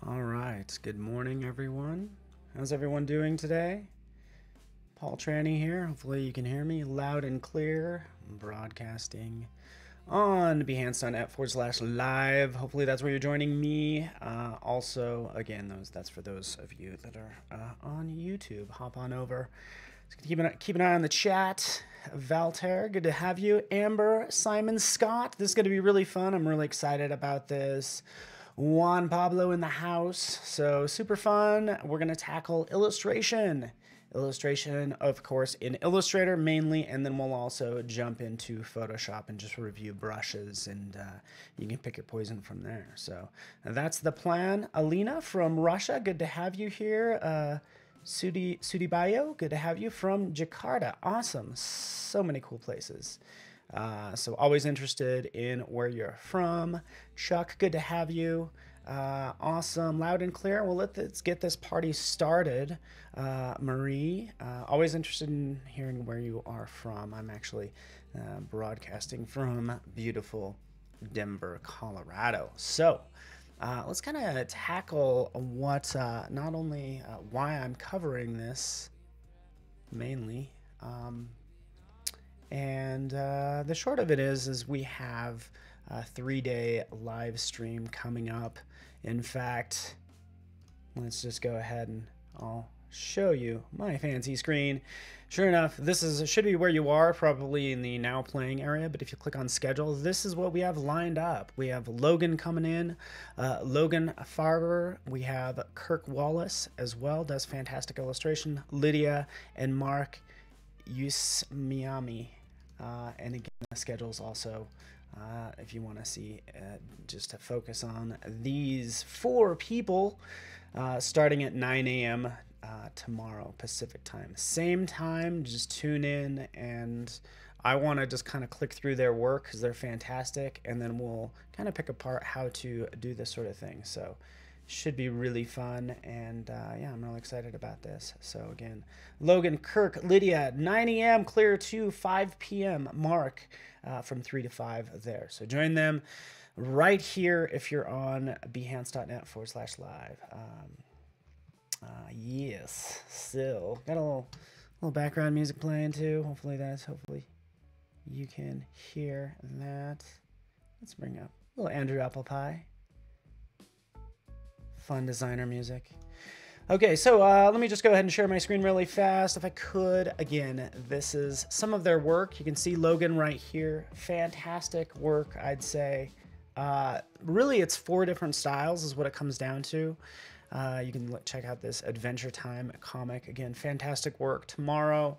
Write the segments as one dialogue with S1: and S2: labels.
S1: All right, good morning, everyone. How's everyone doing today? Paul Trani here. Hopefully you can hear me loud and clear. I'm broadcasting on behance.net/live. Hopefully that's where you're joining me. Also, again, that's for those of you that are on YouTube. Hop on over. Keep an eye on the chat. Valter, good to have you. Amber, Simon, Scott. This is going to be really fun. I'm really excited about this. Juan Pablo in the house. So super fun. We're going to tackle illustration. Illustration, of course, in Illustrator mainly, and then we'll also jump into Photoshop and just review brushes, and you can pick your poison from there. So that's the plan. Alina from Russia, good to have you here. Sudibayo, good to have you from Jakarta. Awesome. So many cool places. So always interested in where you're from. Chuck, good to have you. Awesome. Loud and clear. Well, let's get this party started. Marie, always interested in hearing where you are from. I'm actually broadcasting from beautiful Denver, Colorado. So let's kind of tackle what, not only why I'm covering this mainly, and the short of it is we have a 3-day live stream coming up. In fact, let's just go ahead and I'll show you my fancy screen. Sure enough, should be where you are, probably in the now playing area, but if you click on schedule, this is what we have lined up. We have Logan coming in, Logan Farber, we have Kirk Wallace as well, does fantastic illustration, Lydia and Mark Yusmiami. And again, the schedule's also, if you want to see, just to focus on these 4 people, starting at 9 a.m. Tomorrow Pacific time. Same time, just tune in, and I want to just kind of click through their work because they're fantastic, and then we'll kind of pick apart how to do this sort of thing. So should be really fun, and yeah, I'm really excited about this. So again, Logan, Kirk, Lydia, 9 a.m. clear to 5 p.m. Mark, from 3 to 5 there. So join them right here if you're on behance.net/live. Yes, still got a little background music playing too. Hopefully you can hear that. Let's bring up a little Andrew Apple Pie. Fun designer music. Okay, so let me just go ahead and share my screen really fast if I could. Again, this is some of their work. You can see Logan right here. Fantastic work, I'd say. Really, it's 4 different styles is what it comes down to. You can check out this Adventure Time comic. Again, fantastic work. Tomorrow,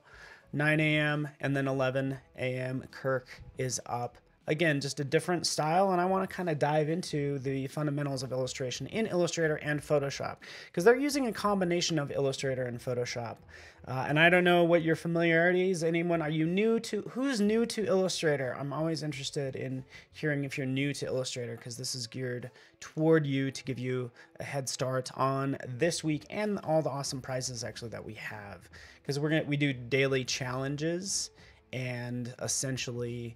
S1: 9 a.m. and then 11 a.m. Kirk is up. Again, just a different style, and I want to kind of dive into the fundamentals of illustration in Illustrator and Photoshop, because they're using a combination of Illustrator and Photoshop. And I don't know what your familiarity is. Anyone, who's new to Illustrator? I'm always interested in hearing if you're new to Illustrator, because this is geared toward you to give you a head start on this week and all the awesome prizes actually that we have. Because we do daily challenges, and essentially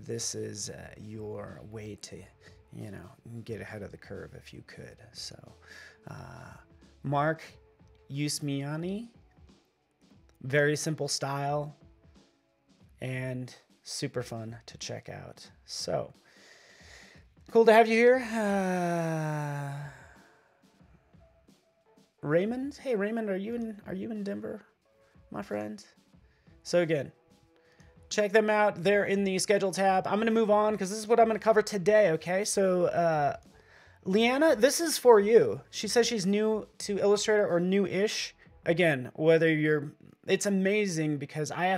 S1: this is your way to, get ahead of the curve if you could. So, Mark Yusmiani, very simple style and super fun to check out. So, cool to have you here. Raymond, hey Raymond, are you in Denver, my friend? So again, check them out. They're in the schedule tab. I'm going to move on because this is what I'm going to cover today, okay? So, Leanna, this is for you. She says she's new to Illustrator or new-ish. Again, it's amazing because I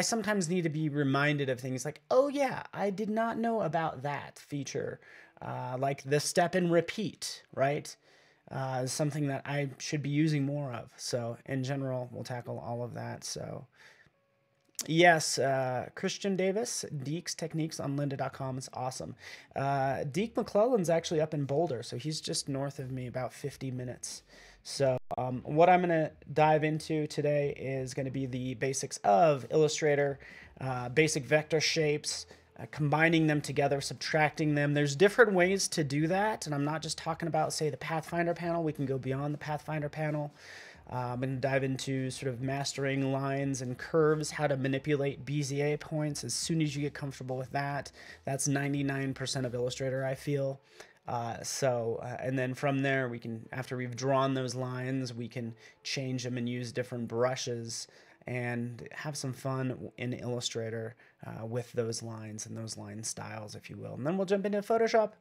S1: sometimes need to be reminded of things like, oh yeah, I did not know about that feature. Like the step and repeat, right? Something that I should be using more of. So, in general, we'll tackle all of that, so... Yes, Christian Davis, Deek's Techniques on lynda.com is awesome. Deke McClellan's actually up in Boulder, so he's just north of me, about 50 minutes. So what I'm going to dive into today is going to be the basics of Illustrator, basic vector shapes, combining them together, subtracting them. There's different ways to do that, and I'm not just talking about, say, the Pathfinder panel. We can go beyond the Pathfinder panel and dive into sort of mastering lines and curves, how to manipulate Bezier points. As soon as you get comfortable with that, that's 99% of Illustrator, I feel. And then from there, we can, after we've drawn those lines, we can change them and use different brushes and have some fun in Illustrator with those lines and those line styles, if you will. And then we'll jump into Photoshop.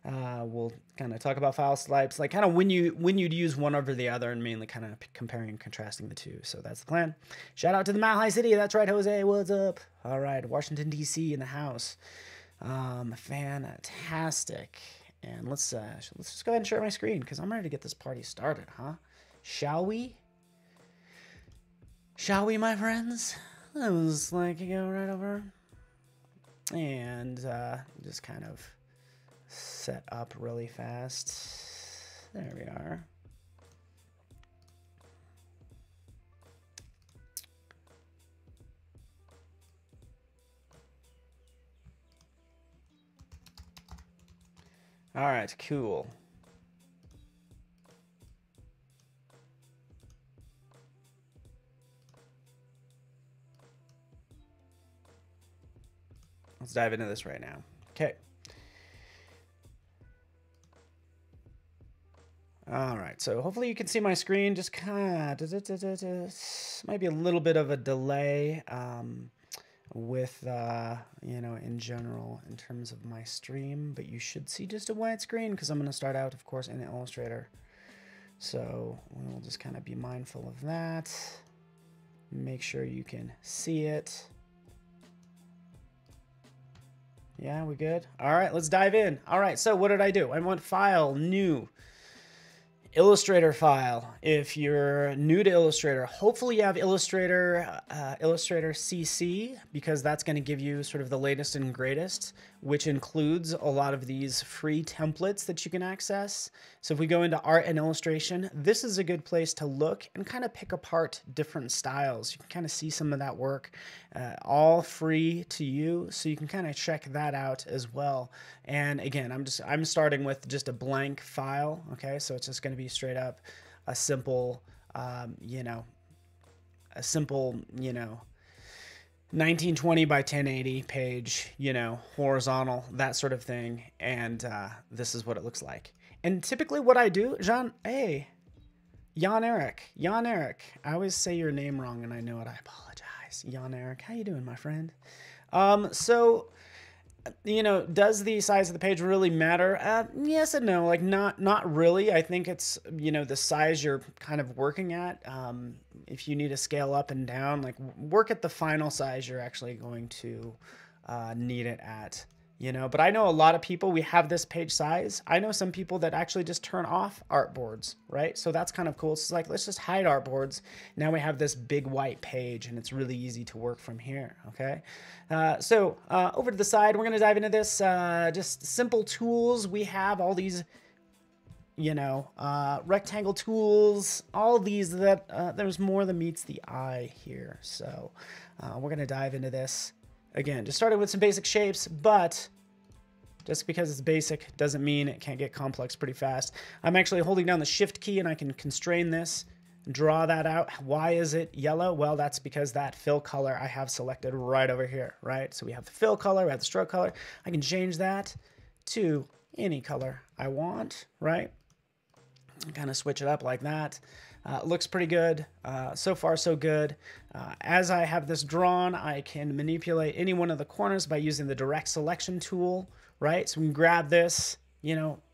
S1: We'll kind of talk about file types, like kind of when you'd use one over the other, and mainly kind of comparing and contrasting the two. So that's the plan. Shout out to the Mile High City. That's right, Jose. What's up? All right, Washington D.C. in the house. Fantastic. And let's just go ahead and share my screen because I'm ready to get this party started, huh? Shall we? Shall we, my friends? I was like, you go right over and just kind of set up really fast. There we are. All right, cool. Let's dive into this right now. Okay. All right, so hopefully you can see my screen. Just kind of might be a little bit of a delay with you know, in general in terms of my stream, but you should see just a white screen because I'm going to start out, of course, in Illustrator. So we'll just kind of be mindful of that. Make sure you can see it. Yeah, we good? All right, let's dive in. All right, so what did I do? I went File, New, Illustrator file. If you're new to Illustrator, hopefully you have Illustrator CC, because that's going to give you sort of the latest and greatest, which includes a lot of these free templates that you can access. So if we go into art and illustration, this is a good place to look and kind of pick apart different styles. You can kind of see some of that work, all free to you. So you can kind of check that out as well. And again, I'm starting with just a blank file. Okay. So it's just going to be straight up a simple, 1920 by 1080 page, horizontal, that sort of thing. And this is what it looks like. And typically what I do, Jan Eric, I always say your name wrong and I know it. I apologize. Jan Eric, how you doing, my friend? So, does the size of the page really matter? Yes and no, like not really. I think it's, the size you're kind of working at. If you need to scale up and down, like work at the final size you're actually going to need it at. But I know a lot of people, we have this page size. I know some people that actually just turn off artboards, right? So that's kind of cool. It's like, let's just hide artboards. Now we have this big white page and it's really easy to work from here, okay? So over to the side, we're gonna dive into this, just simple tools. We have all these, rectangle tools, all these that there's more than meets the eye here. So we're gonna dive into this. Again, just started with some basic shapes, but just because it's basic doesn't mean it can't get complex pretty fast. I'm actually holding down the Shift key and I can constrain this, draw that out. Why is it yellow? Well, that's because that fill color I have selected right over here, right? So we have the fill color, we have the stroke color. I can change that to any color I want, right? Kind of switch it up like that. Looks pretty good. So far, so good. As I have this drawn, I can manipulate any one of the corners by using the direct selection tool, right? So we can grab this,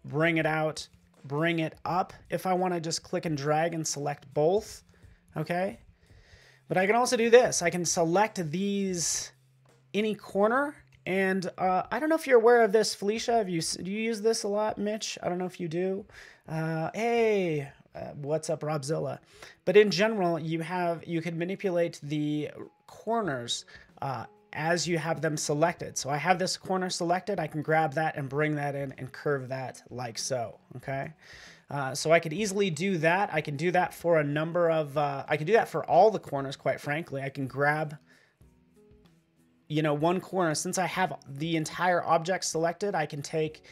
S1: bring it out, bring it up. If I want to just click and drag and select both, okay? But I can also do this. I can select these, any corner. And I don't know if you're aware of this, Felicia. Do you use this a lot, Mitch? I don't know if you do. Hey, what's up, Robzilla? But in general, you can manipulate the corners as you have them selected. So I have this corner selected. I can grab that and bring that in and curve that like so. Okay. So I could easily do that. I can do that for a number of. I can do that for all the corners. Quite frankly, I can grab you know, one corner. Since I have the entire object selected, I can take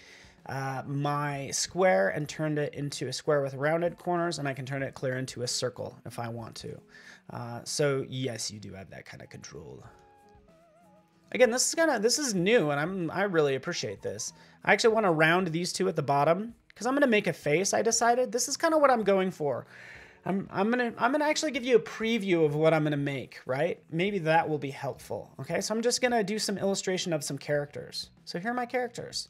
S1: my square and turn it into a square with rounded corners, and I can turn it clear into a circle if I want to. So yes, you do have that kind of control. Again, this is new, and I really appreciate this. I actually want to round these two at the bottom because I'm gonna make a face. I decided this is kind of what I'm going for. I'm gonna actually give you a preview of what I'm gonna make, right? Maybe that will be helpful. Okay, so I'm just gonna do some illustration of some characters. So here are my characters.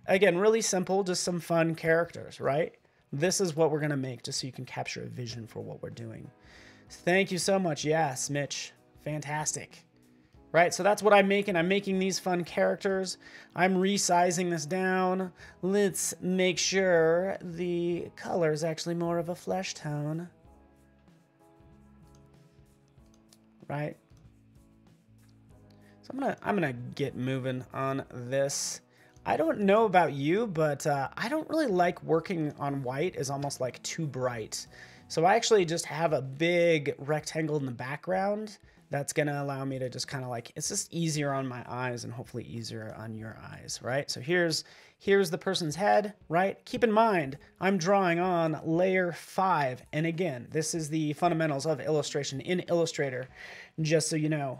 S1: Again, really simple, just some fun characters, right? This is what we're gonna make, just so you can capture a vision for what we're doing. Thank you so much. Yes, Mitch, fantastic. Right, so that's what I'm making. I'm making these fun characters. I'm resizing this down. Let's make sure the color is actually more of a flesh tone. Right? So I'm gonna get moving on this. I don't know about you, but I don't really like working on white as almost like too bright. So I actually just have a big rectangle in the background that's gonna allow me to just kind of like, it's just easier on my eyes and hopefully easier on your eyes, right? So here's the person's head, right? Keep in mind, I'm drawing on layer 5. And again, this is the fundamentals of illustration in Illustrator, just so you know.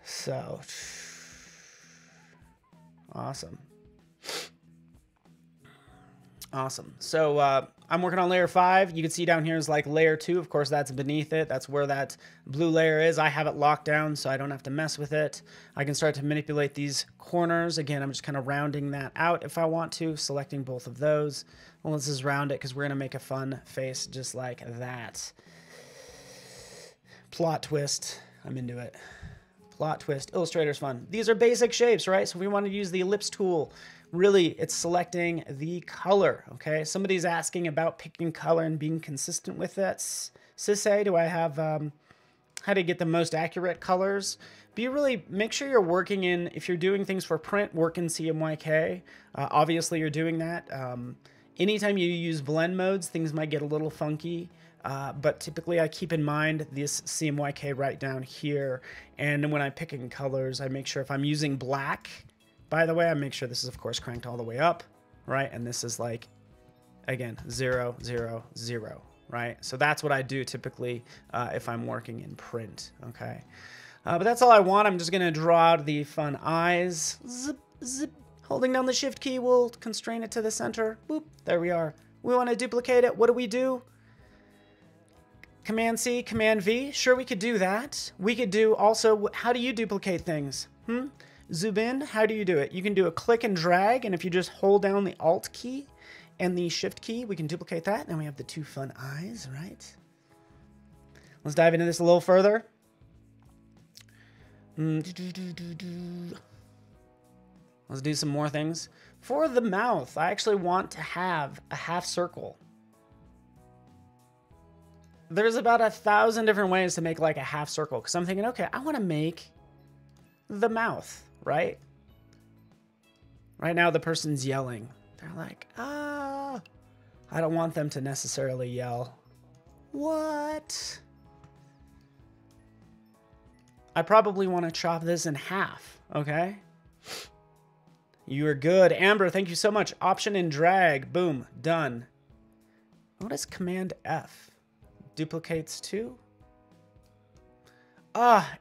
S1: So, awesome. Awesome. So I'm working on layer 5. You can see down here is like layer 2. Of course, that's beneath it. That's where that blue layer is. I have it locked down so I don't have to mess with it. I can start to manipulate these corners. Again, I'm just kind of rounding that out if I want to, selecting both of those. Well, let's just round it because we're going to make a fun face just like that. Plot twist. I'm into it. Plot twist. Illustrator's fun. These are basic shapes, right? So if we want to use the ellipse tool, really, it's selecting the color, okay? Somebody's asking about picking color and being consistent with it. Sisse, do I have how to get the most accurate colors? Make sure you're working in, if you're doing things for print, work in CMYK. Obviously, you're doing that. Anytime you use blend modes, things might get a little funky. But typically I keep in mind this CMYK right down here. And when I'm picking colors, I make sure if I'm using black, by the way, I make sure this is, of course, cranked all the way up, right? And this is like, again, 0, 0, 0, right? So that's what I do typically if I'm working in print, okay? But that's all I want. I'm just going to draw out the fun eyes. Zip, zip. Holding down the Shift key will constrain it to the center. Boop, there we are. We want to duplicate it. What do? Command C, Command V. Sure, we could do that. We could do also, how do you duplicate things? Zoom in, how do you do it? You can do a click and drag, and if you just hold down the Alt key and the Shift key, we can duplicate that. And we have the two fun eyes, right? Let's dive into this a little further. Let's do some more things. For the mouth, I actually want to have a half circle. There's about 1,000 different ways to make like a half circle, because I'm thinking, okay, I want to make the mouth, right? Right now the person's yelling. They're like, ah. I don't want them to necessarily yell. What? I probably want to chop this in half, okay? You are good. Amber, thank you so much. Option and drag. Boom. Done. What is Command F? Duplicates too?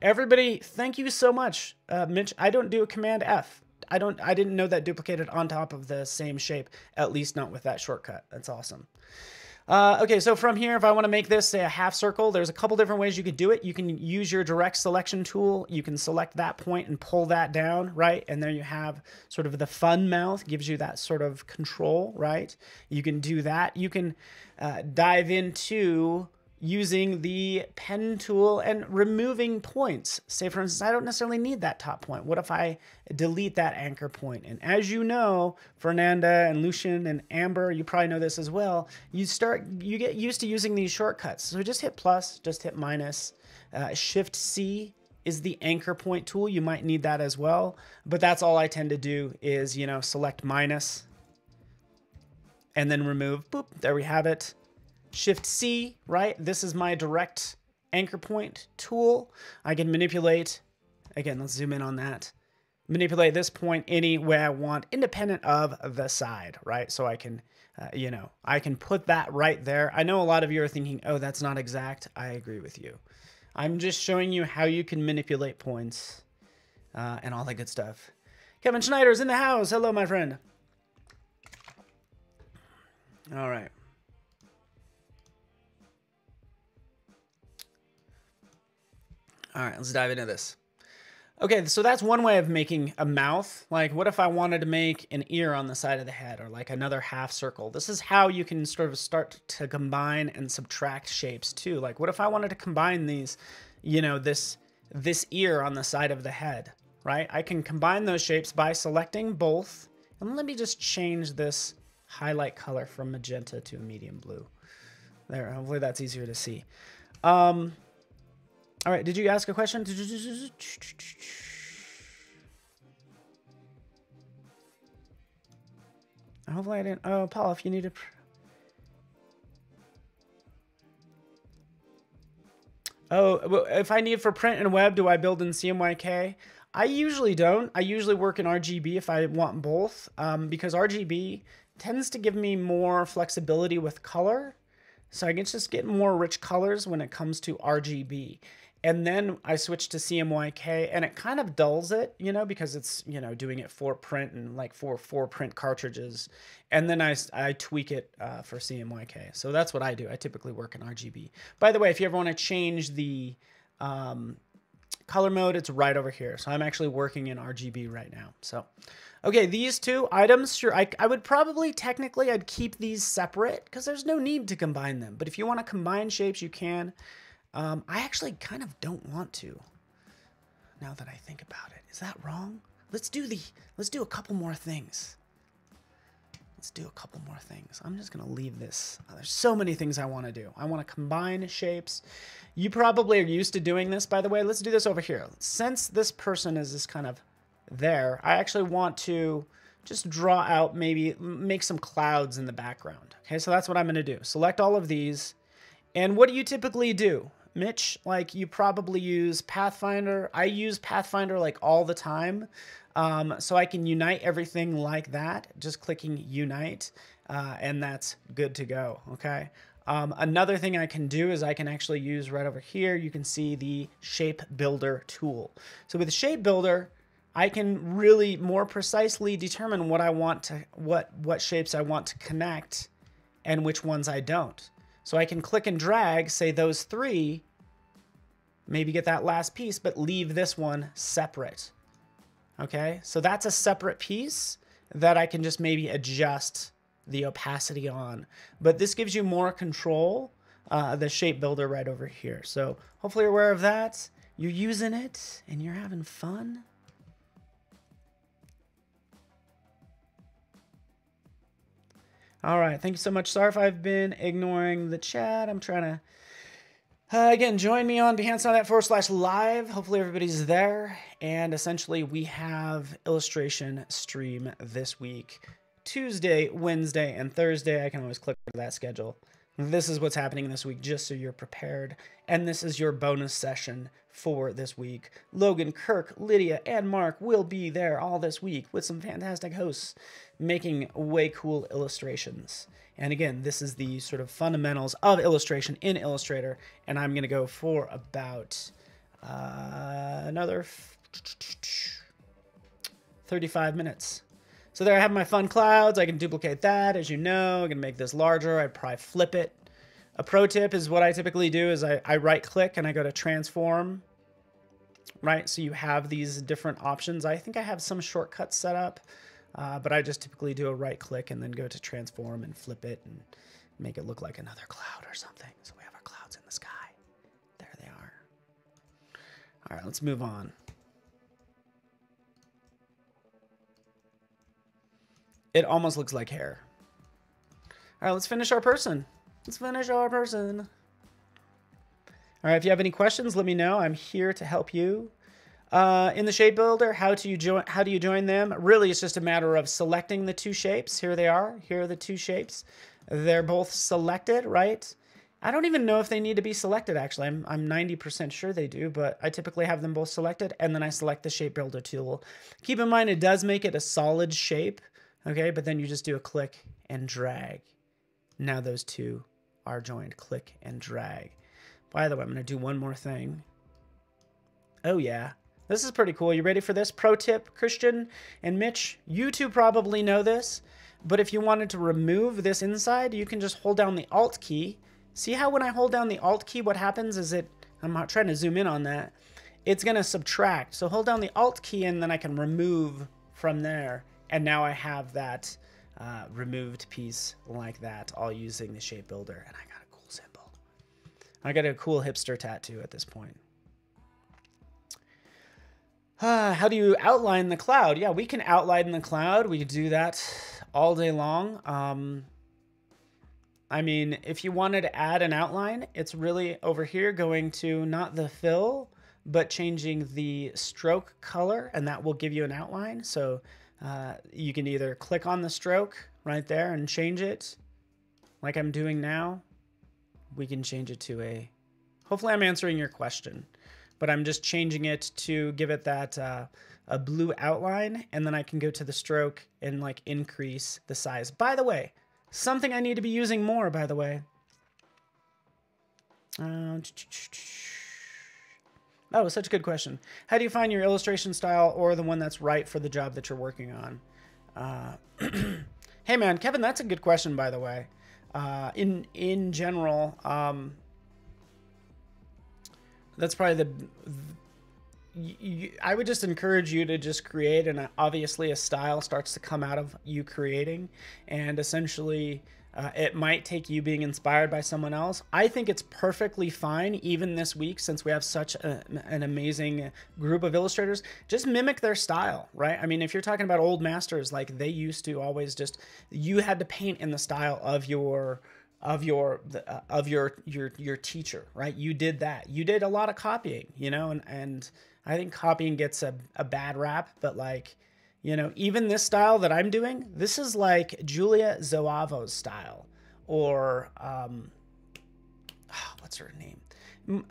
S1: Everybody, thank you so much. Mitch, I don't do a Command F. I didn't know that duplicated on top of the same shape, at least not with that shortcut. That's awesome. Okay, so from here, if I want to make this, say, a half circle, there's a couple different ways you could do it. You can use your direct selection tool. You can select that point and pull that down, right? And there you have sort of the fun mouth, gives you that sort of control, right? You can do that. You can dive into using the pen tool and removing points. Say, for instance, I don't necessarily need that top point. What if I delete that anchor point? And as you know, Fernanda and Lucian and Amber, you probably know this as well, you get used to using these shortcuts. So just hit plus, just hit minus. Shift C is the anchor point tool. You might need that as well. But that's all I tend to do is, you know, select minus and then remove. Boop, there we have it. Shift C, right? This is my direct anchor point tool, I can manipulate, again, let's zoom in on that, manipulate this point any way I want, independent of the side, right? So I can, you know, I can put that right there. I know a lot of you are thinking, oh, that's not exact. I agree with you. I'm just showing you how you can manipulate points and all that good stuff. Kevin Schneider's in the house. Hello, my friend. All right. All right, let's dive into this. Okay, so that's one way of making a mouth. Like, what if I wanted to make an ear on the side of the head, or like another half circle? This is how you can sort of start to combine and subtract shapes too. Like, what if I wanted to combine these, you know, this ear on the side of the head, right? I can combine those shapes by selecting both. And let me just change this highlight color from magenta to a medium blue. There, hopefully that's easier to see. All right, did you ask a question? Hopefully I didn't. Oh, Paul, if you need to. Oh, if I need for print and web, do I build in CMYK? I usually don't. I usually work in RGB if I want both, because RGB tends to give me more flexibility with color. So I can just get more rich colors when it comes to RGB. And then I switch to CMYK and it kind of dulls it, you know, because it's, you know, doing it for print and like for print cartridges. And then I tweak it for CMYK. So that's what I do. I typically work in RGB. By the way, if you ever want to change the color mode, it's right over here. So I'm actually working in RGB right now. So, okay, these two items, sure, I would probably technically, I'd keep these separate because there's no need to combine them. But if you want to combine shapes, you can. I actually kind of don't want to, now that I think about it. Is that wrong? Let's do a couple more things. Let's do a couple more things. I'm just going to leave this. There's so many things I want to do. I want to combine shapes. You probably are used to doing this, by the way. Let's do this over here. Since this person is this kind of there, I actually want to just draw out, maybe make some clouds in the background. Okay, so that's what I'm going to do. Select all of these. And what do you typically do? Mitch, like you probably use Pathfinder. I use Pathfinder like all the time. So I can unite everything like that, just clicking unite, and that's good to go, okay? Another thing I can do is I can actually use right over here, you can see the shape builder tool. So with the shape builder, I can really more precisely determine what I want to, what shapes I want to connect and which ones I don't. So I can click and drag, say those three, maybe get that last piece, but leave this one separate. Okay, so that's a separate piece that I can just maybe adjust the opacity on. But this gives you more control, the shape builder right over here. So hopefully you're aware of that. You're using it and you're having fun. All right, thank you so much. Sorry if I've been ignoring the chat. I'm trying to, again, join me on behance.net/live. Hopefully everybody's there. And essentially we have illustration stream this week, Tuesday, Wednesday, and Thursday. I can always click to that schedule. This is what's happening this week, just so you're prepared. And this is your bonus session for this week. Logan, Kirk, Lydia, and Mark will be there all this week with some fantastic hosts making way cool illustrations. And again, this is the sort of fundamentals of illustration in Illustrator. And I'm going to go for about another 35 minutes. So there I have my fun clouds. I can duplicate that, as you know. I can make this larger. I'd probably flip it. A pro tip is what I typically do is I right click and I go to transform, right? So you have these different options. I think I have some shortcuts set up, but I just typically do a right click and then go to transform and flip it and make it look like another cloud or something. So we have our clouds in the sky. There they are. All right, let's move on. It almost looks like hair. All right, let's finish our person. Let's finish our person. All right, if you have any questions, let me know. I'm here to help you. In the shape builder, how do you join them? Really, it's just a matter of selecting the two shapes. Here they are. Here are the two shapes. They're both selected, right? I don't even know if they need to be selected, actually. I'm 90% sure they do, but I typically have them both selected, and then I select the shape builder tool. Keep in mind, it does make it a solid shape, okay? But then you just do a click and drag. Now those two are joined. Click and drag. By the way, I'm going to do one more thing. Oh, yeah. This is pretty cool. You ready for this? Pro tip, Christian and Mitch, you two probably know this, but if you wanted to remove this inside, you can just hold down the Alt key. See how when I hold down the Alt key, what happens is I'm not trying to zoom in on that, it's going to subtract. So hold down the Alt key and then I can remove from there. And now I have that removed piece like that, all using the shape builder. And I got a cool symbol. I got a cool hipster tattoo at this point. How do you outline the cloud? Yeah, we can outline the cloud. We could do that all day long. I mean, if you wanted to add an outline, it's really over here going to not the fill, but changing the stroke color, and that will give you an outline. So you can either click on the stroke right there and change it like I'm doing now. We can change it to a, hopefully I'm answering your question, but I'm just changing it to give it that a blue outline, and then I can go to the stroke and like increase the size. By the way, something I need to be using more, by the way. Oh, such a good question. How do you find your illustration style or the one that's right for the job that you're working on? Hey man, Kevin, that's a good question, by the way. In general, that's probably I would just encourage you to just create, and obviously a style starts to come out of you creating, and essentially it might take you being inspired by someone else. I think it's perfectly fine, even this week, since we have such an amazing group of illustrators, just mimic their style, right? I mean, if you're talking about old masters, like they used to always just, you had to paint in the style of your teacher, right? You did that. You did a lot of copying, you know, and I think copying gets a bad rap, but like, you know, even this style that I'm doing, this is like Julia Zoavo's style, or what's her name?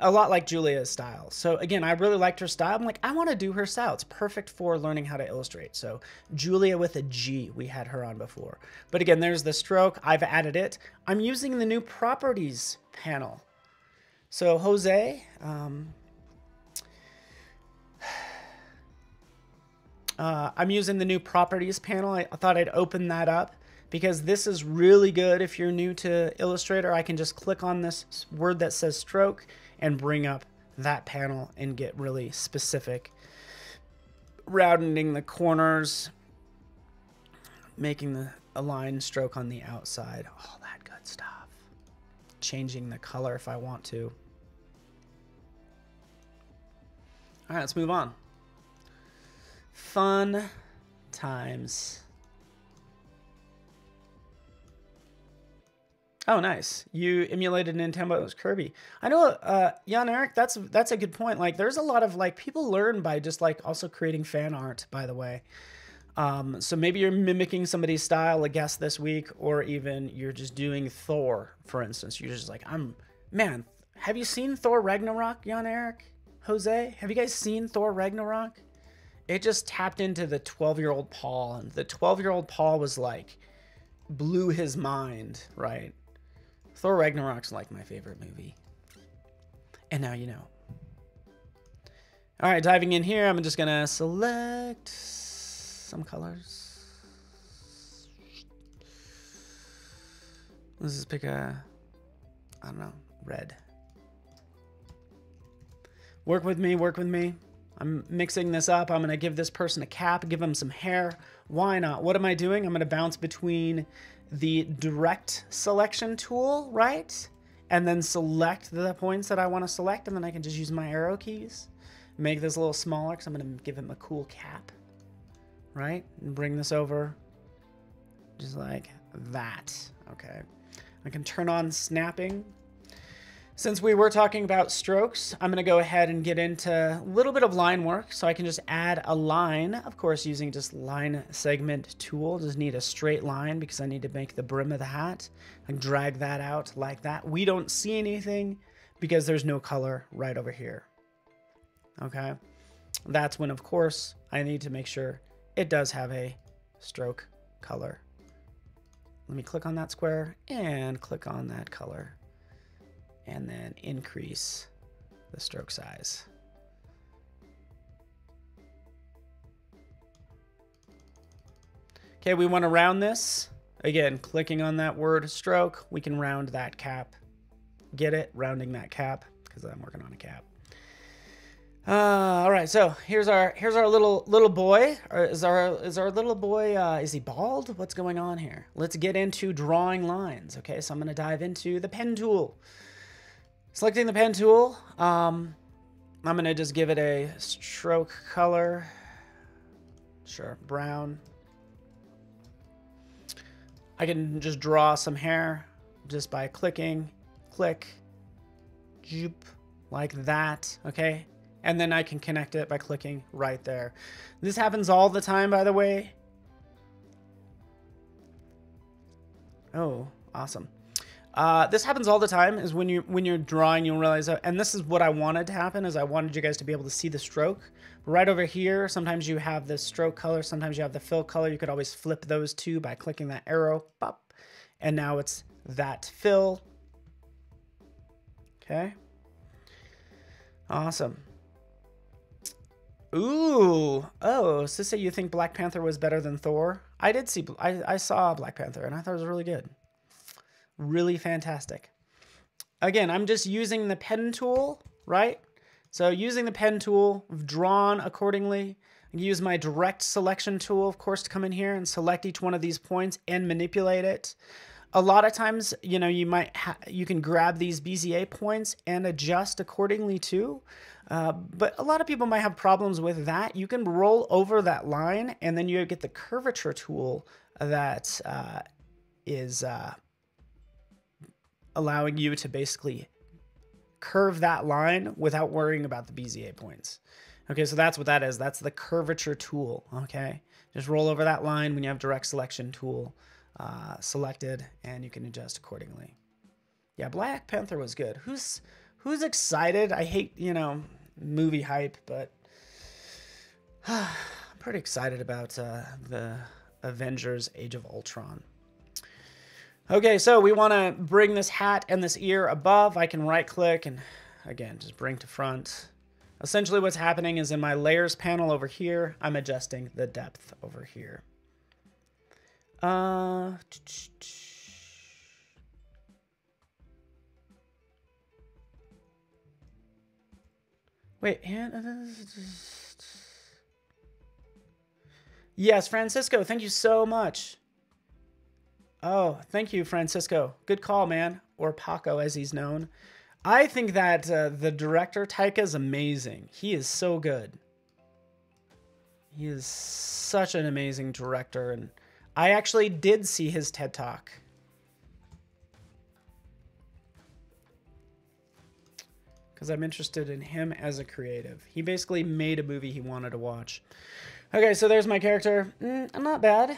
S1: A lot like Julia's style. So again, I really liked her style. I'm like, I want to do her style. It's perfect for learning how to illustrate. So Julia with a G, we had her on before. But again, there's the stroke. I've added it. I'm using the new properties panel. So Jose, I'm using the new properties panel. I thought I'd open that up because this is really good. If you're new to Illustrator, I can just click on this word that says stroke and bring up that panel and get really specific. Rounding the corners, making a line stroke on the outside, all that good stuff. Changing the color if I want to. All right, let's move on. Fun times. Oh, nice. You emulated Nintendo's Kirby. I know, Jan Eric, that's a good point. Like, there's a lot of, like, people learn by just, like, also creating fan art, by the way. So maybe you're mimicking somebody's style, a guest this week, or even you're just doing Thor, for instance. You're just like, man, have you seen Thor Ragnarok, Jan Eric? Jose? Have you guys seen Thor Ragnarok? It just tapped into the 12-year-old Paul, and the 12-year-old Paul was like, blew his mind, right? Thor Ragnarok's like my favorite movie. And now you know. All right, diving in here, I'm just gonna select some colors. Let's just pick a, I don't know, red. Work with me, work with me. I'm mixing this up. I'm gonna give this person a cap, give them some hair. Why not? What am I doing? I'm gonna bounce between the direct selection tool, right? And then select the points that I wanna select, and then I can just use my arrow keys. Make this a little smaller, because I'm gonna give him a cool cap, right? And bring this over, just like that, okay? I can turn on snapping. Since we were talking about strokes, I'm going to go ahead and get into a little bit of line work. So I can just add a line, of course, using just line segment tool. Just need a straight line because I need to make the brim of the hat. I can drag that out like that. We don't see anything because there's no color right over here. Okay. That's when, of course, I need to make sure it does have a stroke color. Let me click on that square and click on that color. And then increase the stroke size. Okay, we want to round this. Again, clicking on that word stroke, we can round that cap. Get it? Rounding that cap, because I'm working on a cap. All right, so here's our little boy. Is our little boy, is he bald? What's going on here? Let's get into drawing lines. Okay, so I'm going to dive into the pen tool. Selecting the pen tool, I'm going to just give it a stroke color. Sure, brown. I can just draw some hair just by clicking, click, zoop, like that, okay? And then I can connect it by clicking right there. This happens all the time, by the way. Oh, awesome. This happens all the time is when you're drawing, you'll realize that, and this is what I wanted to happen is I wanted you guys to be able to see the stroke right over here. Sometimes you have the stroke color, sometimes you have the fill color. You could always flip those two by clicking that arrow, pop, and now it's that fill. Okay. Awesome. Ooh. Oh, so say you think Black Panther was better than Thor? I saw Black Panther and I thought it was really good. Really fantastic. Again, I'm just using the pen tool, right? So using the pen tool, drawn accordingly. I can use my direct selection tool, of course, to come in here and select each one of these points and manipulate it. A lot of times, you know, you can grab these Bezier points and adjust accordingly too. But a lot of people might have problems with that. You can roll over that line and then you get the curvature tool that is allowing you to basically curve that line without worrying about the Bezier points. Okay, so that's what that is. That's the curvature tool, okay? Just roll over that line when you have direct selection tool selected, and you can adjust accordingly. Yeah, Black Panther was good. Who's excited? I hate, you know, movie hype, but I'm pretty excited about the Avengers Age of Ultron. Okay, so we want to bring this hat and this ear above. I can right click and again, just bring to front. Essentially what's happening is in my layers panel over here, I'm adjusting the depth over here. Wait, yes, Francisco, thank you so much. Oh, thank you, Francisco. Good call, man. Or Paco, as he's known. I think that the director, Taika, is amazing. He is so good. He is such an amazing director. And I actually did see his TED Talk. Because I'm interested in him as a creative. He basically made a movie he wanted to watch. Okay, so there's my character. Not bad.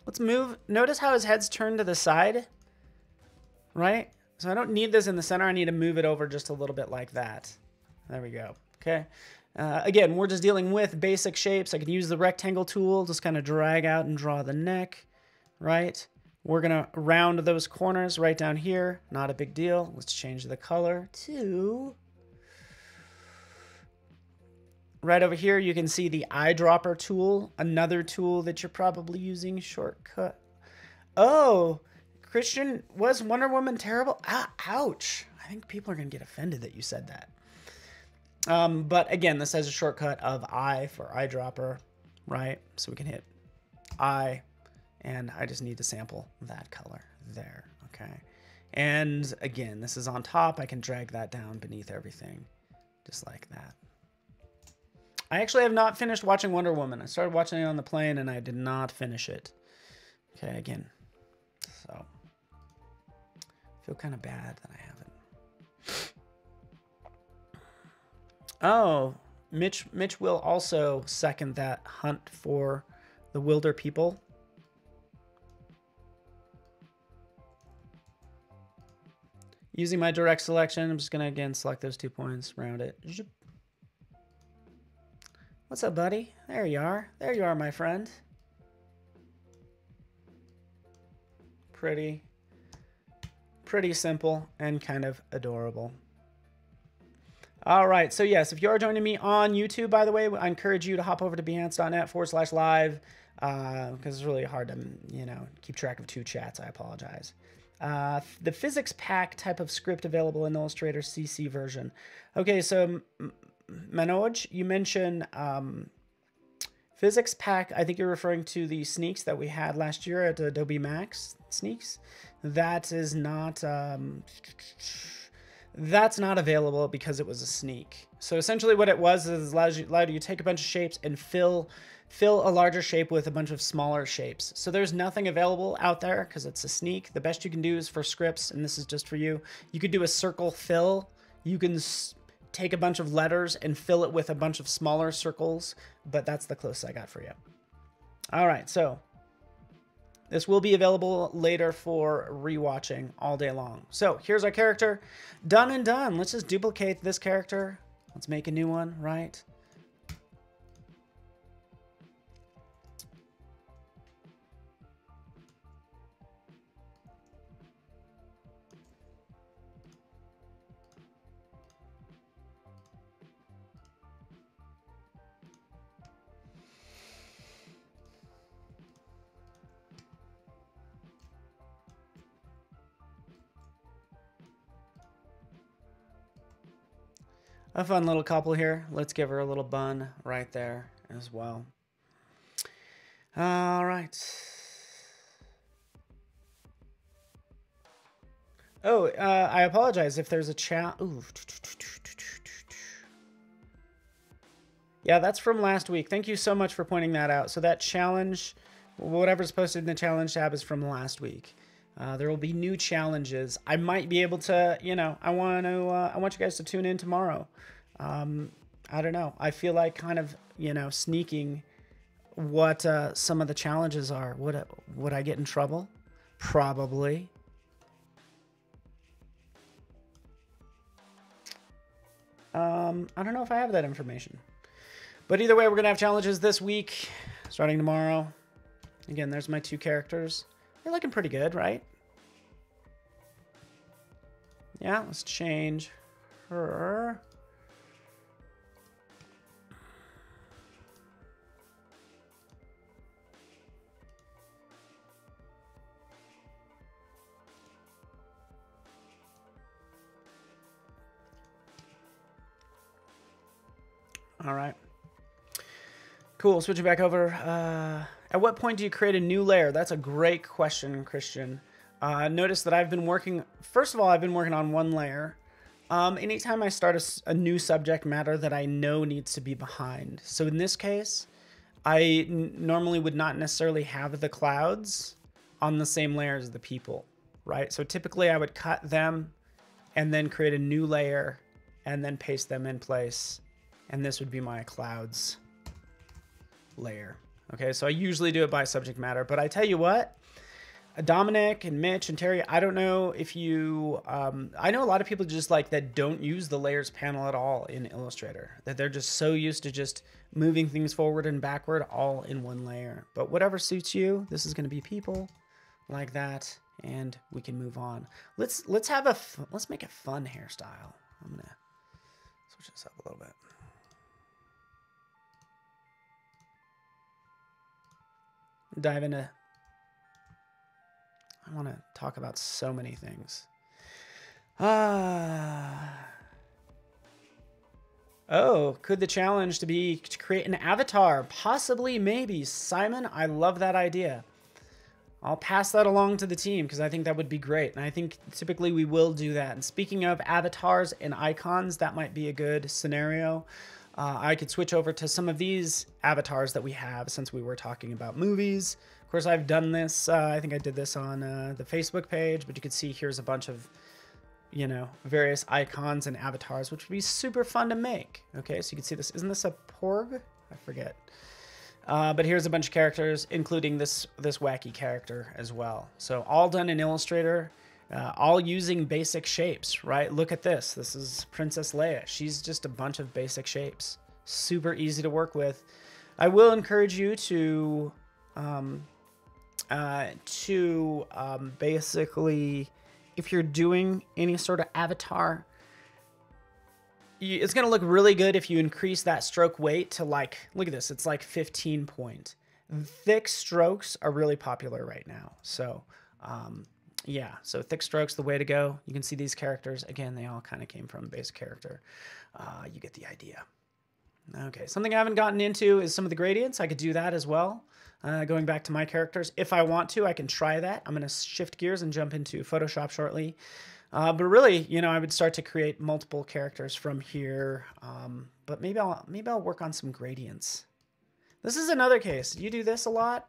S1: Let's move. Notice how his head's turned to the side, right? So I don't need this in the center. I need to move it over just a little bit like that. There we go. Okay. Again, we're just dealing with basic shapes. I can use the rectangle tool, just kind of drag out and draw the neck, right? We're going to round those corners right down here. Not a big deal. Let's change the color to... Right over here, you can see the eyedropper tool, another tool that you're probably using, shortcut. Oh, Christian, was Wonder Woman terrible? Ouch. I think people are going to get offended that you said that. But again, this has a shortcut of I for eyedropper, right? So we can hit I, and I just need to sample that color there, okay? And again, this is on top. I can drag that down beneath everything, just like that. I actually have not finished watching Wonder Woman. I started watching it on the plane and I did not finish it. Okay, again. So, feel kind of bad that I haven't. Oh, Mitch will also second that hunt for the wilder people. Using my direct selection, I'm just going to, again, select those 2 points, round it. What's up, buddy? There you are. There you are, my friend. Pretty simple and kind of adorable. All right, so yes, if you are joining me on YouTube, by the way, I encourage you to hop over to behance.net/live because it's really hard to, you know, keep track of 2 chats. I apologize. The physics pack type of script available in Illustrator CC version. Okay, so Manoj, you mentioned physics pack. I think you're referring to the sneaks that we had last year at Adobe Max sneaks. That is not that's not available because it was a sneak. So essentially what it was is allowed you to take a bunch of shapes and fill a larger shape with a bunch of smaller shapes. So there's nothing available out there because it's a sneak. The best you can do is for scripts, and this is just for you. You could do a circle fill. You can take a bunch of letters and fill it with a bunch of smaller circles, but that's the closest I got for you. All right, so this will be available later for rewatching all day long. So here's our character. Done and done. Let's just duplicate this character. Let's make a new one, right? A fun little couple here. Let's give her a little bun right there as well. All right. Oh, I apologize if there's a chat. Ooh. Yeah, that's from last week. Thank you so much for pointing that out. So that challenge, whatever's posted in the challenge tab is from last week. There will be new challenges. I might be able to, you know, I want you guys to tune in tomorrow. I don't know. I feel like kind of, you know, sneaking what some of the challenges are. Would I get in trouble? Probably. I don't know if I have that information. But either way, we're going to have challenges this week, starting tomorrow. Again, there's my 2 characters. They're looking pretty good, right? Yeah, let's change her. All right. Cool. Switching back over. At what point do you create a new layer? That's a great question, Christian. Notice that I've been working, first of all, I've been working on 1 layer. Anytime I start a new subject matter that I know needs to be behind. So in this case, I normally would not necessarily have the clouds on the same layer as the people, right? So typically I would cut them and then create a new layer and then paste them in place. And this would be my clouds layer. Okay, so I usually do it by subject matter, but I tell you what, Dominic and Mitch and Terry, I don't know if you, I know a lot of people just like that don't use the layers panel at all in Illustrator, that they're just so used to just moving things forward and backward all in 1 layer. But whatever suits you, this is going to be people like that, and we can move on. Let's make a fun hairstyle. I'm going to switch this up a little bit. Dive into, I want to talk about so many things. Oh, could the challenge be to create an avatar? Possibly, maybe. Simon, I love that idea. I'll pass that along to the team because I think that would be great. And I think typically we will do that. And speaking of avatars and icons, that might be a good scenario. I could switch over to some of these avatars that we have since we were talking about movies. Of course, I've done this. I think I did this on the Facebook page, but you can see here's a bunch of you know, various icons and avatars, which would be super fun to make. Okay, so you can see this. Isn't this a porg? I forget. But here's a bunch of characters, including this wacky character as well. So all done in Illustrator, all using basic shapes, right? Look at this. This is Princess Leia. She's just a bunch of basic shapes. Super easy to work with. I will encourage you to basically, if you're doing any sort of avatar, it's going to look really good if you increase that stroke weight to like, look at this, it's like 15 point. Thick strokes are really popular right now. So yeah, so thick strokes, the way to go. You can see these characters. Again, they all kind of came from base character. You get the idea. Okay, something I haven't gotten into is some of the gradients. I could do that as well. Going back to my characters. If I want to, I can try that. I'm going to shift gears and jump into Photoshop shortly. But really, you know, I would start to create multiple characters from here. But maybe I'll work on some gradients. This is another case. You do this a lot.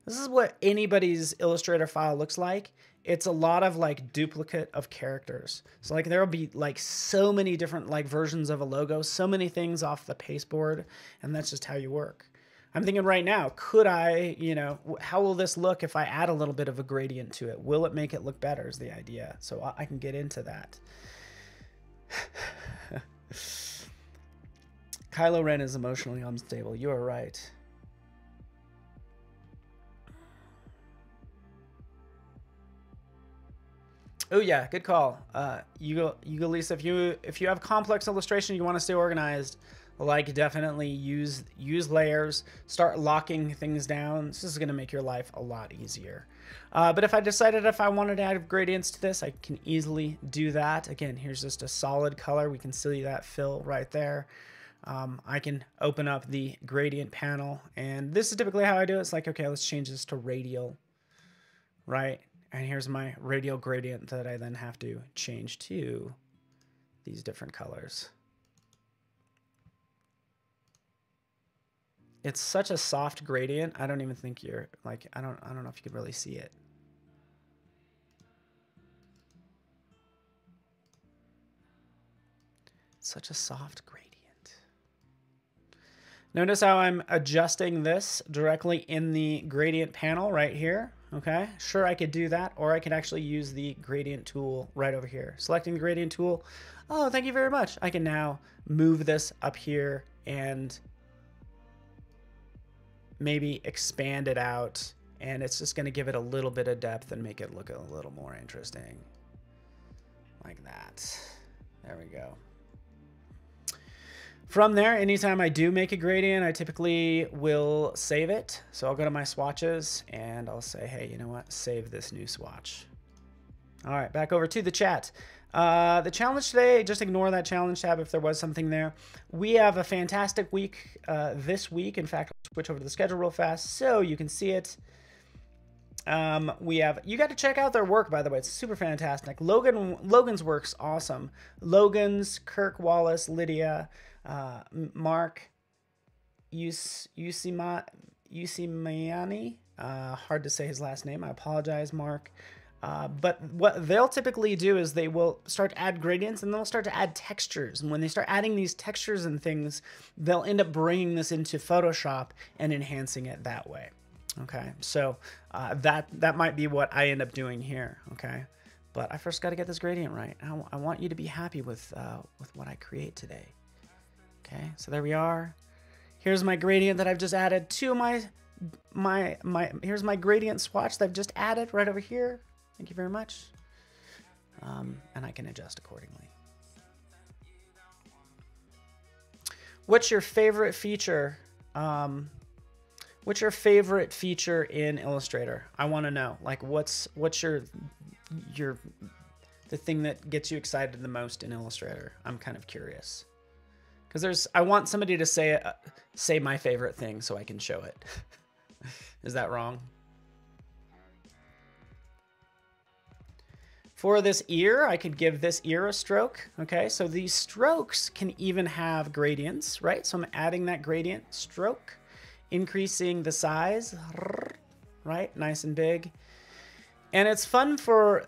S1: This is what anybody's Illustrator file looks like. It's a lot of like duplicate of characters. So like there'll be like so many different like versions of a logo, so many things off the pasteboard, and that's just how you work. I'm thinking right now, could I, you know, how will this look if I add a little bit of a gradient to it? Will it make it look better is the idea. So I can get into that. Kylo Ren is emotionally unstable. You are right. Oh yeah, good call. You go, Lisa. If you have complex illustration, you want to stay organized. Like definitely use layers. Start locking things down. This is going to make your life a lot easier. But if I decided if I wanted to add gradients to this, I can easily do that. Again, here's just a solid color. We can see that fill right there. I can open up the gradient panel, and this is typically how I do it. It's like, okay, let's change this to radial, right? And here's my radial gradient that I then have to change to these different colors. It's such a soft gradient. I don't even think you're like, I don't know if you could really see it. Such a soft gradient. Notice how I'm adjusting this directly in the gradient panel right here. Okay, sure, I could do that, or I could actually use the gradient tool right over here. Selecting the gradient tool. Oh, thank you very much. I can now move this up here and maybe expand it out, and it's just going to give it a little bit of depth and make it look a little more interesting. Like that. There we go. From there, anytime I do make a gradient, I typically will save it. So I'll go to my swatches and I'll say, hey, you know what? Save this new swatch. All right, back over to the chat. The challenge today, just ignore that challenge tab if there was something there. We have a fantastic week this week. In fact, I'll switch over to the schedule real fast so you can see it. You got to check out their work, by the way. It's super fantastic. Logan's work's awesome. Logan's, Kirk Wallace, Lydia, Mark Usimani, hard to say his last name. I apologize, Mark. But what they'll typically do is they will start to add gradients, and they'll start to add textures. And when they start adding these textures and things, they'll end up bringing this into Photoshop and enhancing it that way. Okay, so that might be what I end up doing here. Okay, but I first got to get this gradient right. I want you to be happy with what I create today. Okay, so there we are. Here's my gradient that I've just added to here's my gradient swatch that I've just added right over here. Thank you very much. And I can adjust accordingly. What's your favorite feature? What's your favorite feature in Illustrator? I want to know. Like, what's the thing that gets you excited the most in Illustrator? I'm kind of curious. Because I want somebody to say my favorite thing so I can show it. Is that wrong? For this ear, I could give this ear a stroke. Okay, so these strokes can even have gradients, right? So I'm adding that gradient stroke, increasing the size, right? Nice and big. And it's fun for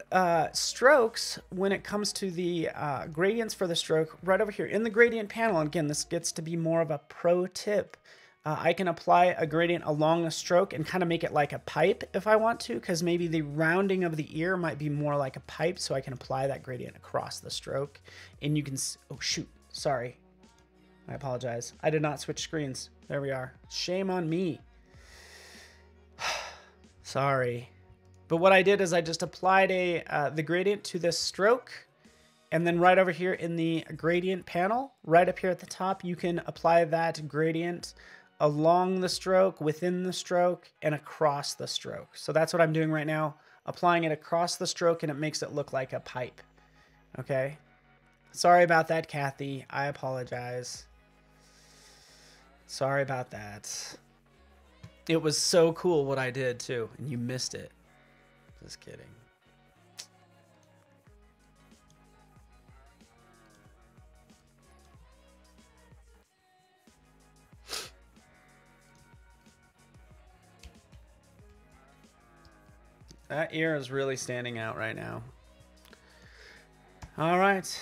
S1: strokes when it comes to the gradients for the stroke right over here in the gradient panel. And again, this gets to be more of a pro tip. I can apply a gradient along a stroke and kind of make it like a pipe if I want to, because maybe the rounding of the ear might be more like a pipe, so I can apply that gradient across the stroke. And you can, oh shoot, sorry. I apologize. I did not switch screens. There we are. Shame on me. Sorry. But what I did is I just applied the gradient to this stroke, and then right over here in the gradient panel, right up here at the top, you can apply that gradient along the stroke, within the stroke, and across the stroke. So that's what I'm doing right now, applying it across the stroke, and it makes it look like a pipe. Okay? Sorry about that, Kathy. I apologize. Sorry about that. It was so cool what I did, too, and you missed it. Just kidding. That ear is really standing out right now. All right.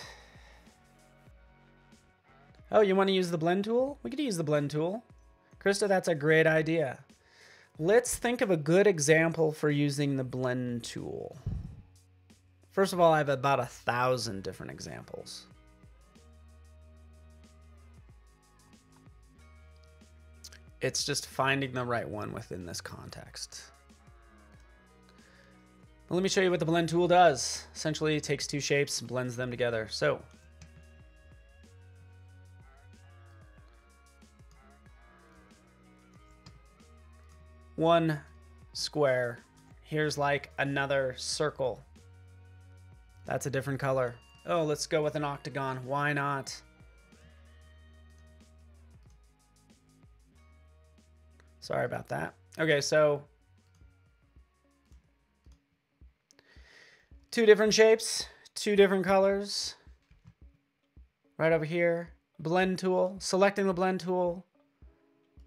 S1: Oh, you want to use the blend tool? We could use the blend tool. Krista, that's a great idea. Let's think of a good example for using the blend tool. First of all, I have about 1,000 different examples. It's just finding the right one within this context. Well, let me show you what the blend tool does. Essentially, it takes two shapes and blends them together. So, one square. Here's like another circle. That's a different color. Oh, let's go with an octagon. Why not? Sorry about that. Okay, so two different shapes, two different colors. Right over here, blend tool, selecting the blend tool.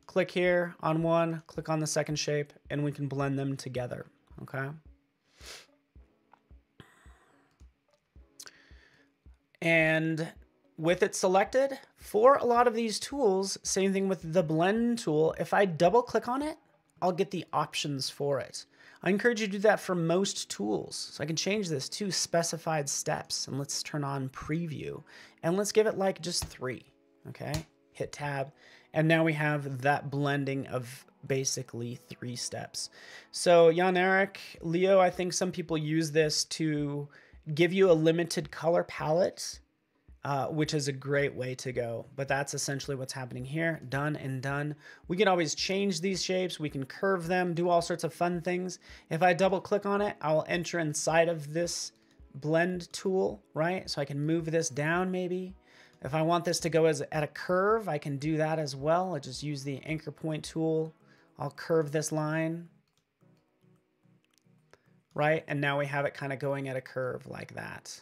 S1: Click here on one, click on the second shape, and we can blend them together, okay? And with it selected, for a lot of these tools, same thing with the blend tool, if I double click on it, I'll get the options for it. I encourage you to do that for most tools. So I can change this to specified steps, and let's turn on preview, and let's give it like just 3, okay? Hit tab. And now we have that blending of basically 3 steps. So Jan Eric, Leo, I think some people use this to give you a limited color palette, which is a great way to go. But that's essentially what's happening here. Done and done. We can always change these shapes. We can curve them, do all sorts of fun things. If I double click on it, I'll enter inside of this blend tool, right? So I can move this down maybe. If I want this to go at a curve, I can do that as well. I just use the anchor point tool. I'll curve this line, right? And now we have it kind of going at a curve like that.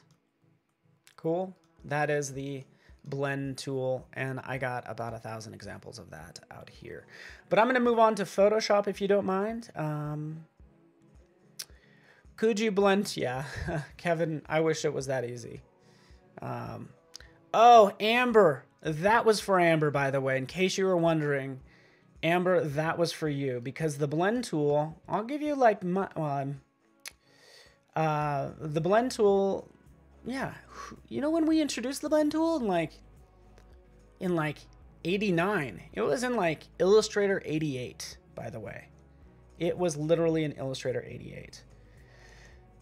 S1: Cool. That is the blend tool, and I got about 1,000 examples of that out here. But I'm going to move on to Photoshop if you don't mind. Could you blend? Yeah, Kevin, I wish it was that easy. Oh, Amber. That was for Amber, by the way, in case you were wondering. Amber, that was for you, because the blend tool, I'll give you like the blend tool, yeah. You know when we introduced the blend tool in like 89? It was in like Illustrator 88, by the way. It was literally in Illustrator 88.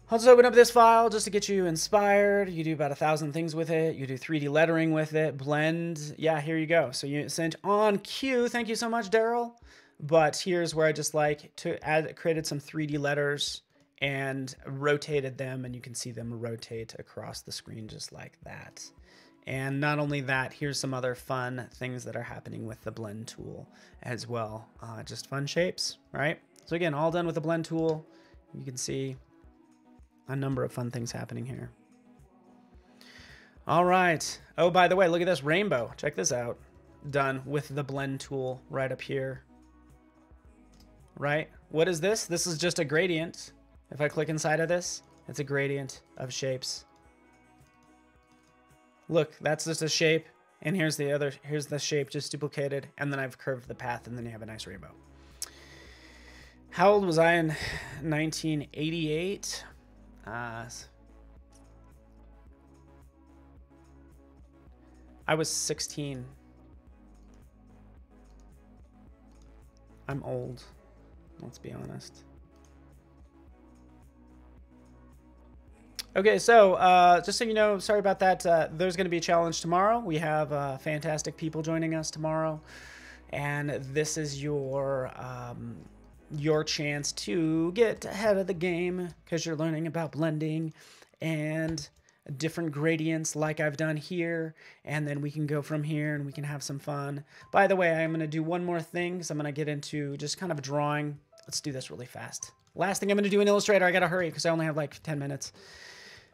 S1: I'll just open up this file just to get you inspired. You do about 1,000 things with it. You do 3D lettering with it, blend. Yeah, here you go. So you sent on cue. Thank you so much, Daryl. But here's where I just created some 3D letters and rotated them, and you can see them rotate across the screen just like that. And not only that, here's some other fun things that are happening with the blend tool as well. Just fun shapes, right? So again, all done with the blend tool. You can see a number of fun things happening here. All right. Oh, by the way, look at this rainbow. Check this out. Done with the blend tool right up here. Right? What is this? This is just a gradient. If I click inside of this, it's a gradient of shapes. Look, that's just a shape. And here's the shape just duplicated. And then I've curved the path, and then you have a nice rainbow. How old was I in 1988? I was 16. I'm old. Let's be honest. Okay, so just so you know, sorry about that. There's going to be a challenge tomorrow. We have fantastic people joining us tomorrow, and this is your chance to get ahead of the game because you're learning about blending and different gradients like I've done here, and then we can go from here and we can have some fun. By the way, I'm going to do one more thing because I'm going to get into just kind of drawing. Let's do this really fast. Last thing I'm going to do in Illustrator. I got to hurry because I only have like 10 minutes.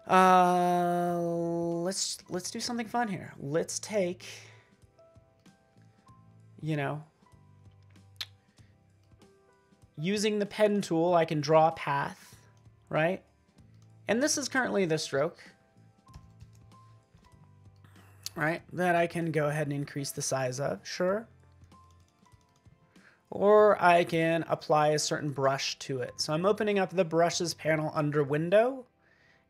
S1: Let's do something fun here. Let's take, you know, using the pen tool, I can draw a path, right? And this is currently the stroke, right? That I can go ahead and increase the size of, sure. Or I can apply a certain brush to it. So I'm opening up the brushes panel under window,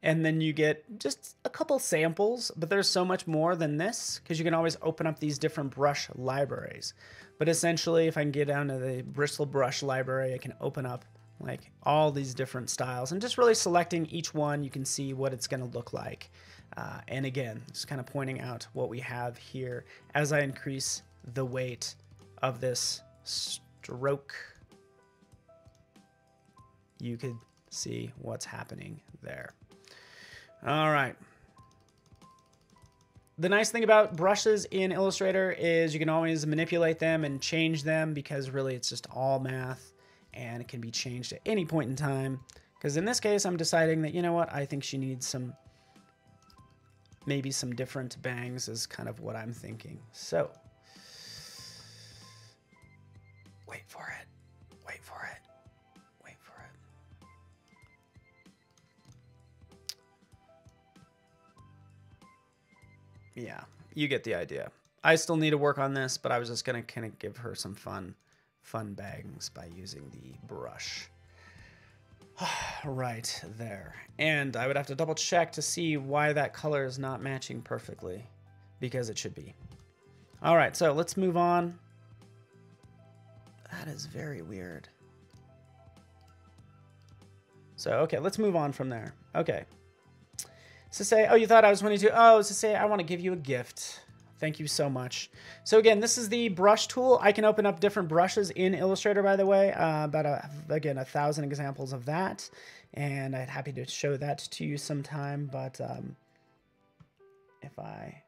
S1: and then you get just a couple samples, but there's so much more than this because you can always open up these different brush libraries. But essentially, if I can get down to the bristle brush library, I can open up like all these different styles, and just really selecting each one, you can see what it's going to look like. And again, just kind of pointing out what we have here as I increase the weight of this stroke. You could see what's happening there. All right. The nice thing about brushes in Illustrator is you can always manipulate them and change them because really it's just all math and it can be changed at any point in time. Because in this case, I'm deciding that, you know what, I think she needs maybe some different bangs is kind of what I'm thinking. So, wait for it. Wait for it. Wait for it. Yeah, you get the idea. I still need to work on this, but I was just going to kind of give her some fun bangs by using the brush. Right there. And I would have to double check to see why that color is not matching perfectly, because it should be. All right, so let's move on. That is very weird. So, okay, let's move on from there. Okay. So say, oh, you thought I was 22. Oh, so say, I want to give you a gift. Thank you so much. So again, this is the brush tool. I can open up different brushes in Illustrator, by the way. Again, 1,000 examples of that. And I'd happy to show that to you sometime. But if I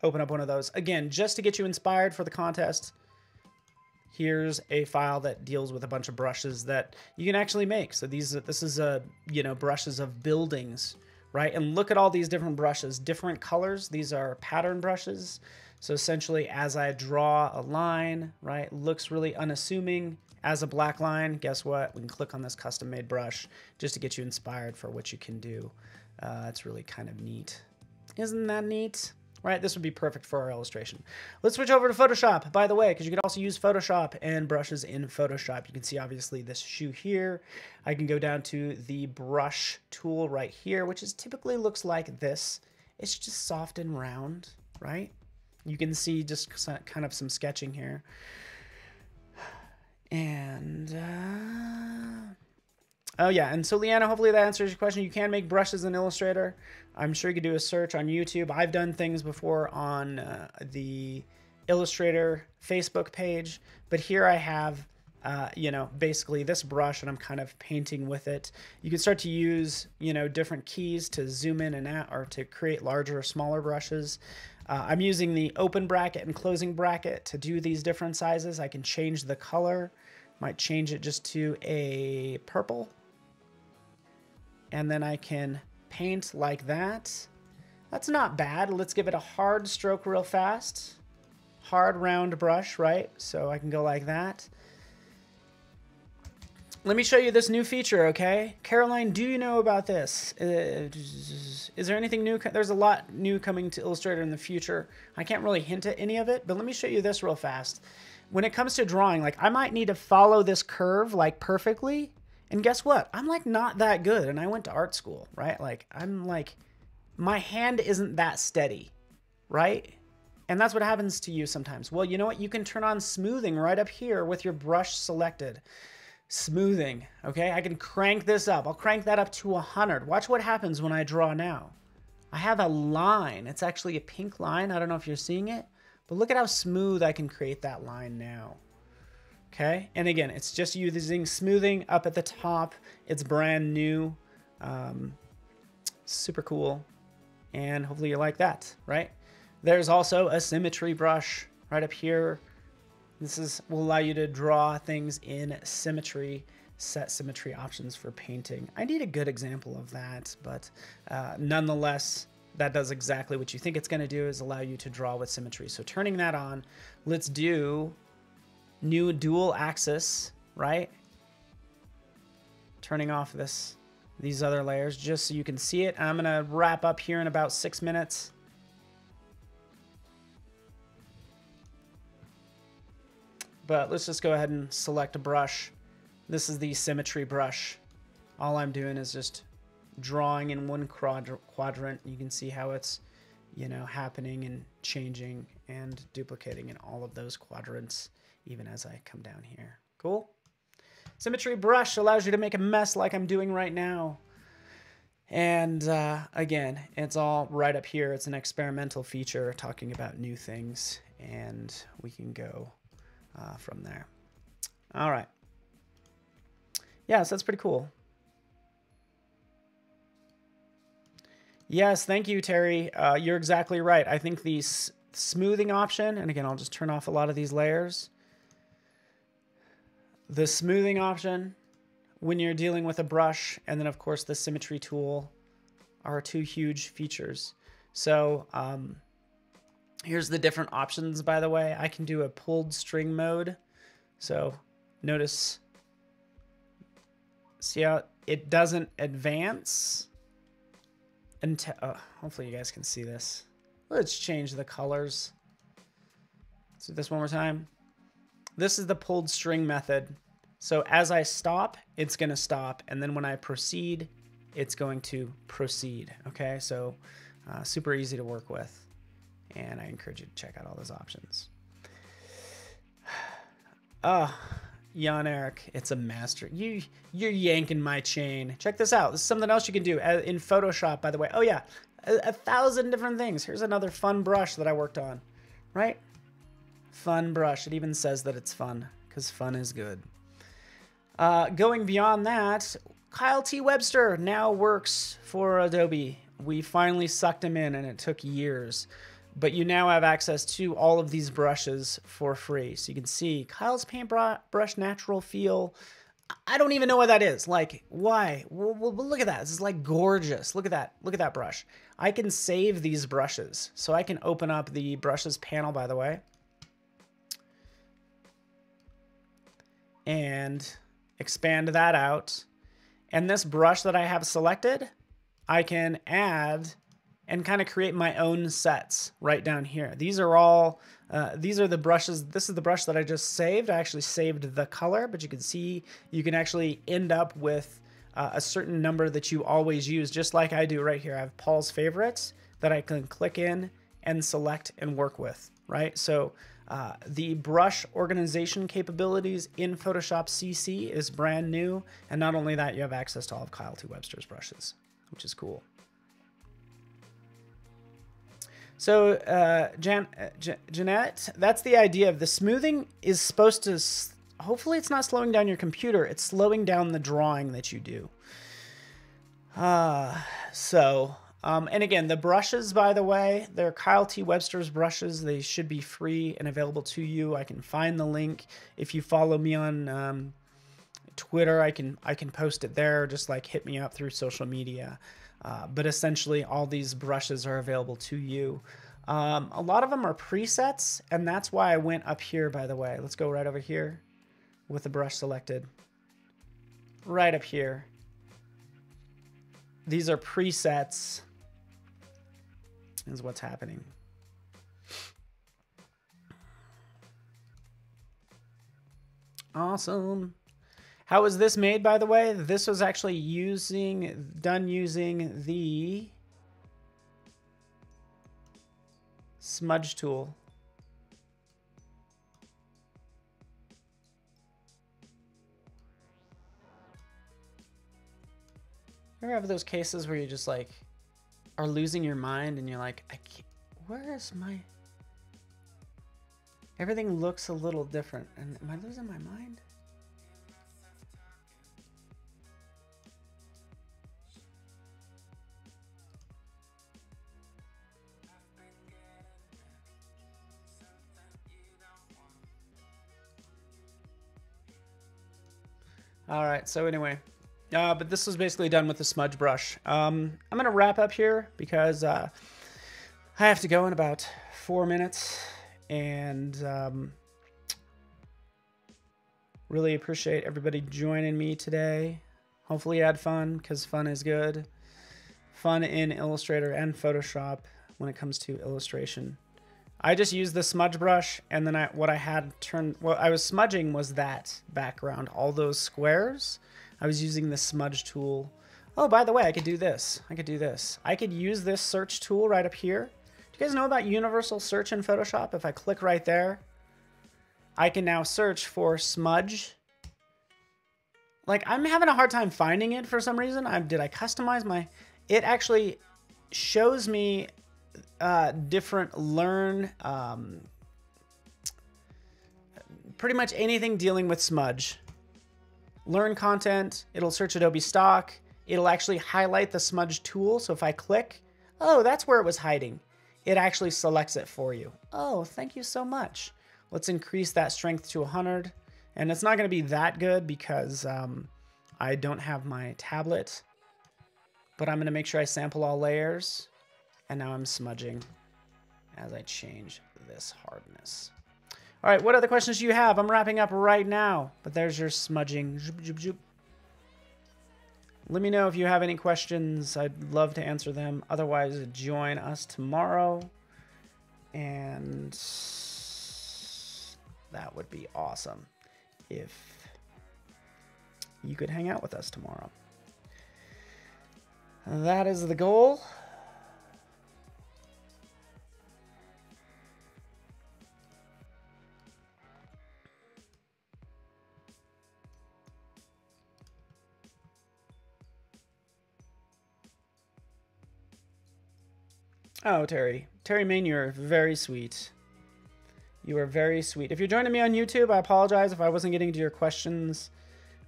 S1: open up one of those, again, just to get you inspired for the contest, here's a file that deals with a bunch of brushes that you can actually make. So this is brushes of buildings. Right, and look at all these different brushes, different colors. These are pattern brushes. So essentially, as I draw a line, right, looks really unassuming as a black line. Guess what? We can click on this custom-made brush just to get you inspired for what you can do. It's really kind of neat. Isn't that neat? Right, this would be perfect for our illustration. Let's switch over to Photoshop, by the way, because you can also use Photoshop and brushes in Photoshop. You can see, obviously, this shoe here. I can go down to the brush tool right here, which typically looks like this. It's just soft and round, right? You can see just kind of some sketching here. And, oh yeah, and so Leanna, hopefully that answers your question. You can make brushes in Illustrator. I'm sure you could do a search on YouTube. I've done things before on the Illustrator Facebook page, but here I have, basically this brush, and I'm kind of painting with it. You can start to use, different keys to zoom in and out, or to create larger or smaller brushes. I'm using the open bracket and closing bracket to do these different sizes. I can change the color. Might change it just to a purple. And then I can paint like that. That's not bad. Let's give it a hard stroke real fast. Hard round brush, right? So I can go like that. let me show you this new feature, okay? Caroline, do you know about this? Is there anything new? There's a lot new coming to Illustrator in the future. I can't really hint at any of it, but let me show you this real fast. When it comes to drawing, like I might need to follow this curve like perfectly. And guess what? I'm like not that good. And I went to art school, right? Like I'm like, my hand isn't that steady, right? And that's what happens to you sometimes. Well, you know what? You can turn on smoothing right up here with your brush selected. Smoothing, okay? I can crank this up. I'll crank that up to 100. Watch what happens when I draw now. I have a line. It's actually a pink line. I don't know if you're seeing it, but look at how smooth I can create that line now. Okay, and again, it's just using smoothing up at the top. It's brand new, super cool, and hopefully you like that, right? There's also a symmetry brush right up here. This will allow you to draw things in symmetry, set symmetry options for painting. I need a good example of that, but nonetheless, that does exactly what you think it's going to do, is allow you to draw with symmetry. So turning that on, let's do new dual axis, right? Turning off these other layers just so you can see it. I'm going to wrap up here in about 6 minutes. But let's just go ahead and select a brush. This is the symmetry brush. All I'm doing is just drawing in one quadrant. You can see how it's, you know, happening and changing and duplicating in all of those quadrants, even as I come down here. Cool. Symmetry brush allows you to make a mess like I'm doing right now. And again, it's all right up here. It's an experimental feature talking about new things, and we can go from there. All right. Yeah, so that's pretty cool. Yes, thank you, Terry. You're exactly right. I think the smoothing option, and again, I'll just turn off a lot of these layers. The smoothing option, when you're dealing with a brush, and then of course the symmetry tool are two huge features. So here's the different options, by the way. I can do a pulled string mode. So notice, see how it doesn't advance until, hopefully you guys can see this. Let's change the colors. Let's do this one more time. This is the pulled string method. So as I stop, it's going to stop. And then when I proceed, it's going to proceed. Okay, so super easy to work with. And I encourage you to check out all those options. Jan Eric, it's a master. You're yanking my chain. Check this out. This is something else you can do in Photoshop, by the way. Oh yeah, a thousand different things. Here's another fun brush that I worked on, right? Fun brush. It even says that it's fun because fun is good. Going beyond that, Kyle T. Webster now works for Adobe. We finally sucked him in, and it took years. But you now have access to all of these brushes for free. So you can see Kyle's paintbrush natural feel. I don't even know what that is. Like, why? Well, look at that. This is like gorgeous. Look at that. Look at that brush. I can save these brushes. So I can open up the brushes panel, by the way, and expand that out. And this brush that I have selected, I can add and kind of create my own sets right down here. These are all, these are the brushes. This is the brush that I just saved. I actually saved the color, but you can see you can actually end up with a certain number that you always use, just like I do right here. I have Paul's favorites that I can click in and select and work with, right? So the brush organization capabilities in Photoshop CC is brand new. And not only that, you have access to all of Kyle T. Webster's brushes, which is cool. So Jeanette, that's the idea of the smoothing is supposed to, hopefully it's not slowing down your computer. It's slowing down the drawing that you do. And again, the brushes, by the way, they're Kyle T. Webster's brushes. They should be free and available to you. I can find the link. If you follow me on Twitter, I can post it there. Just like hit me up through social media. But essentially all these brushes are available to you. A lot of them are presets, and that's why I went up here, by the way. Let's go right over here with the brush selected. right up here. These are presets, is what's happening. Awesome. How was this made, by the way? This was actually done using the smudge tool. You ever have those cases where you just like are losing your mind and you're like, I can't, where is my, everything looks a little different. And am I losing my mind? All right, so anyway, but this was basically done with the smudge brush. I'm gonna wrap up here because I have to go in about 4 minutes, and really appreciate everybody joining me today. Hopefully you had fun, because fun is good. Fun in Illustrator and Photoshop when it comes to illustration. I just used the smudge brush, and then what I was smudging was that background, all those squares. I was using the smudge tool. Oh, by the way, I could do this. I could use this search tool right up here. Do you guys know about universal search in Photoshop? If I click right there, I can now search for smudge. Like, I'm having a hard time finding it for some reason. Did I customize my... It actually shows me different pretty much anything dealing with smudge. Learn content, it'll search Adobe stock, it'll actually highlight the smudge tool. So if I click, oh, that's where it was hiding. It actually selects it for you. Oh, thank you so much. Let's increase that strength to 100. And it's not gonna be that good because I don't have my tablet, but I'm gonna make sure I sample all layers. And now I'm smudging as I change this hardness. All right, what other questions do you have? I'm wrapping up right now, but there's your smudging. Let me know if you have any questions. I'd love to answer them. Otherwise, join us tomorrow. And that would be awesome if you could hang out with us tomorrow. That is the goal. Oh, Terry. Terry Main, you're very sweet. You are very sweet. If you're joining me on YouTube, I apologize if I wasn't getting to your questions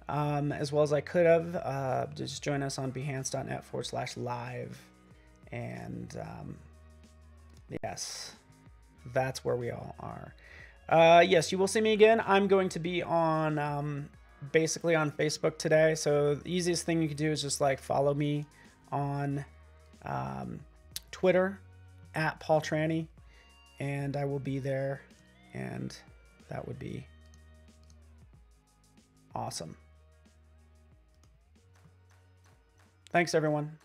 S1: as well as I could have. Just join us on behance.net/live. And yes, that's where we all are. Yes, you will see me again. I'm going to be on basically on Facebook today. So the easiest thing you can do is just like follow me on Twitter at Paul Trani, and I will be there, and that would be awesome. Thanks, everyone.